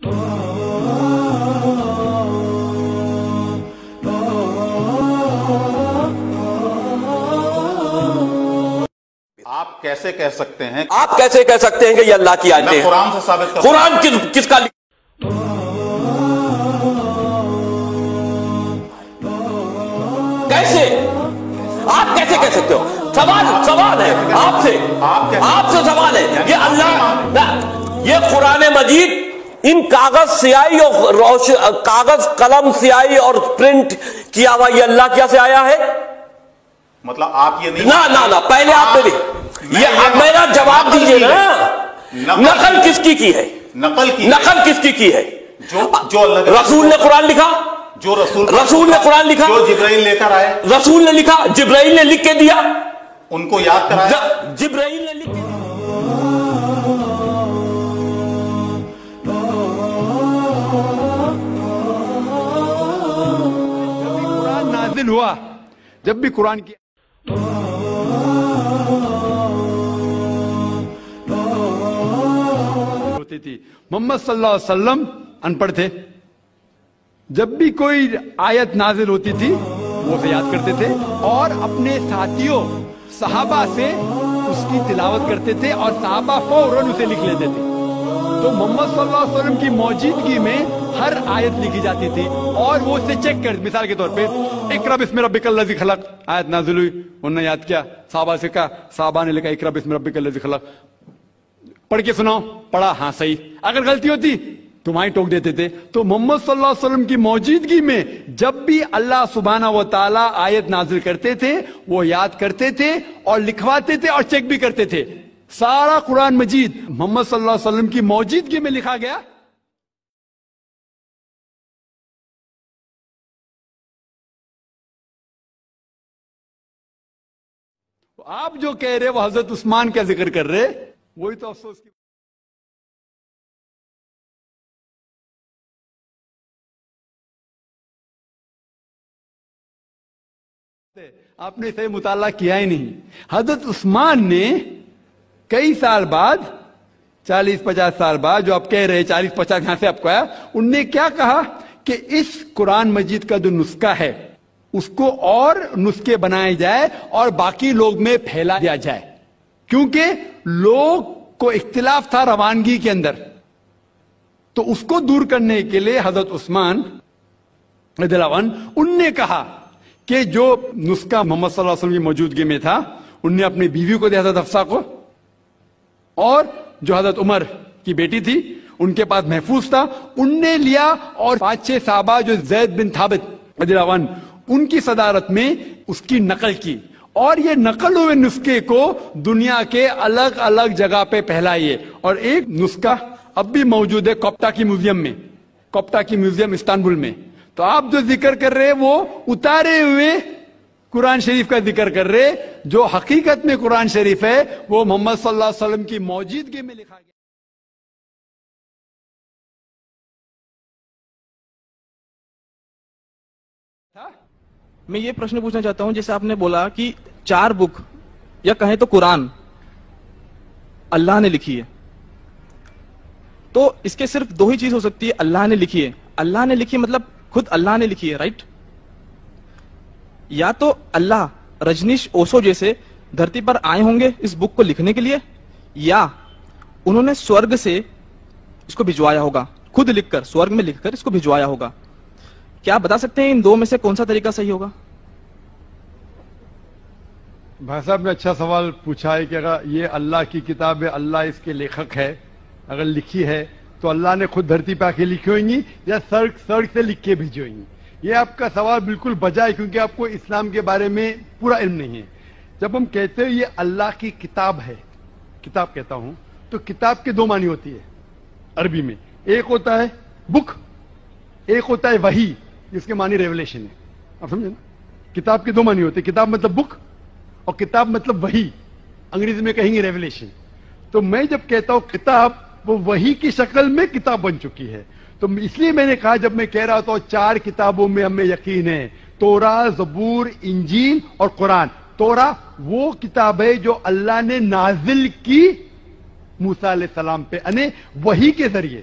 آپ کیسے کہہ سکتے ہیں کہ یہ اللہ کی آیتیں ہیں؟ قرآن سے ثابت کرتا ہوں۔ قرآن کس کا کیسے آپ کیسے کہہ سکتے ہو؟ سوال ہے آپ سے سوال ہے، یہ اللہ، یہ قرآن مجید ان کاغذ سیاہی اور کاغذ قلم سیاہی اور پرنٹ کیا ہوا یہ اللہ کیا سے آیا ہے؟ مطلب آپ یہ نہیں، نہ پہلے آپ یہ میرا جواب دیجئے نا، نقل کس کی ہے؟ نقل کس کی ہے؟ جو اللہ رسول نے قرآن لکھا، جو رسول نے قرآن لکھا، جو جبرائیل لے کر آئے، رسول نے لکھا، جبرائیل نے لکھ کے دیا، ان کو یاد کرایا، جبرائیل نے لکھ کے دیا۔ جب بھی قرآن نازل ہوا، جب بھی قرآن کی ہوتی تھی، محمد صلی اللہ علیہ وسلم ان پڑھ تھے، جب بھی کوئی آیت نازل ہوتی تھی وہ اسے یاد کرتے تھے اور اپنے ساتھیوں صحابہ سے اس کی تلاوت کرتے تھے اور صحابہ فوراً اسے لکھ لیتے تھے۔ تو محمد صلی اللہ علیہ وسلم کی موجودگی میں ہر آیت لکھی جاتی تھی اور وہ اسے چیک کر، مثال کے طور پہ اقرا بسم ربک الذی خلق آیت نازل ہوئی، انہوں نے یاد کیا، صحابہ سے کہا، صحابہ نے لکھا اقرا بسم ربک الذی خلق، پڑھ کے سناؤ، پڑھا، ہاں صحیح، اگر غلطی ہوتی تمہیں ٹوک دیتے تھے۔ تو محمد صلی اللہ علیہ وسلم کی موجودگی میں جب بھی اللہ سبحانہ و تعالی آیت نازل کرتے تھے وہ یاد کرتے تھے اور لکھواتے تھے اور چیک بھی کرتے تھے۔ سارا قرآن مجید محمد صلی اللہ علیہ وسلم کی موجودگی میں لکھا گیا۔ آپ جو کہہ رہے وہ حضرت عثمان کا ذکر کر رہے، وہی تو افسوس کی آپ نے اسے مطالعہ کیا ہی نہیں۔ حضرت عثمان نے کئی سال بعد، 40-50 سال بعد، جو آپ کہہ رہے 40-50 یہاں سے آپ کو آیا، ان نے کیا کہا کہ اس قرآن مجید کا جو نسخہ ہے اس کو اور نسخے بنائے جائے اور باقی لوگ میں پھیلا دیا جائے، کیونکہ لوگ کو اختلاف تھا روانگی کے اندر۔ تو اس کو دور کرنے کے لیے حضرت عثمان رضی اللہ عنہ ان نے کہا کہ جو نسخہ محمد صلی اللہ علیہ وسلم کی موجودگی میں تھا ان نے اپنی بیوی کو دیا، حضرت حفصہ کو، اور جو حضرت عمر کی بیٹی تھی ان کے پاس محفوظ تھا، ان نے لیا، اور 5-6 صحابہ جو زید بن ثابت رضی اللہ عنہ ان کی صدارت میں اس کی نقل کی، اور یہ نقل ہوئے نسخے کو دنیا کے الگ الگ جگہ پہ پھیلائیے۔ اور ایک نسخہ اب بھی موجود ہے کوپٹا کی میوزیم میں، کوپٹا کی میوزیم استنبول میں۔ تو آپ جو ذکر کر رہے وہ اتارے ہوئے قرآن شریف کا ذکر کر رہے، جو حقیقت میں قرآن شریف ہے وہ محمد صلی اللہ علیہ وسلم کی موجودگی میں لکھا گیا۔ میں یہ پرشن پوچھنا چاہتا ہوں، جیسے آپ نے بولا کہ 4 بک یا کہیں تو قرآن اللہ نے لکھی ہے، تو اس کے صرف 2 ہی چیز ہو سکتی ہے، اللہ نے لکھی ہے، اللہ نے لکھی مطلب خود اللہ نے لکھی ہے، رائٹ؟ یا تو اللہ رجنیش اوسو جیسے دھرتی پر آئے ہوں گے اس بک کو لکھنے کے لیے، یا انہوں نے سورگ سے اس کو بھجوایا ہوگا، خود لکھ کر، سورگ میں لکھ کر اس کو بھجوایا ہوگا۔ کیا آپ بتا سکتے ہیں ان 2 میں سے کون سا طریقہ صحیح ہوگا؟ بھائی صاحب نے اچھا سوال پوچھا ہے کہ اگر یہ اللہ کی کتاب ہے، اللہ اس کے لیکھک ہے، اگر لکھی ہے تو اللہ نے خود دھرتی پہ آ کے لکھی ہوئیں گی یا سڑک سے لکھ کے بھیجی ہوئیں گی؟ یہ آپ کا سوال بالکل بجا ہے، کیونکہ آپ کو اسلام کے بارے میں پورا علم نہیں ہے۔ جب ہم کہتے ہیں یہ اللہ کی کتاب ہے، کتاب کہتا ہوں، تو کتاب کے 2 معنی ہوتی ہے عربی میں، ایک ہوتا ہے بک، ایک ہوتا ہے وحی، جس کے معنی ریولیشن ہے۔ آپ سمجھے نا؟ کتاب کے 2 معنی ہوتے ہیں، کتاب مطلب بک اور کتاب مطلب وحی، انگریزی میں کہیں گے ریولیشن۔ تو میں جب کہتا ہوں کتاب، وہ وحی کی شکل میں کتاب بن چکی ہے۔ تو اس لیے میں نے کہا، جب میں کہہ رہا تھا 4 کتابوں میں ہمیں یقین ہے، توراہ، زبور، انجیل اور قرآن۔ توراہ وہ کتاب ہے جو اللہ نے نازل کی موسیٰ علیہ السلام پہ، یعنی وحی کے ذریعے،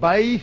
22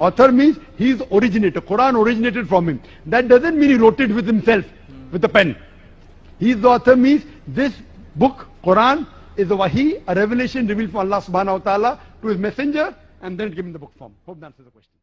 Author means he is originator. Quran originated from him. That doesn't mean he wrote it with himself, with a pen. He is the author means this book, Quran, is a wahi, a revelation revealed from Allah subhanahu wa ta'ala to his messenger, and then given the book form. Hope that answers the question.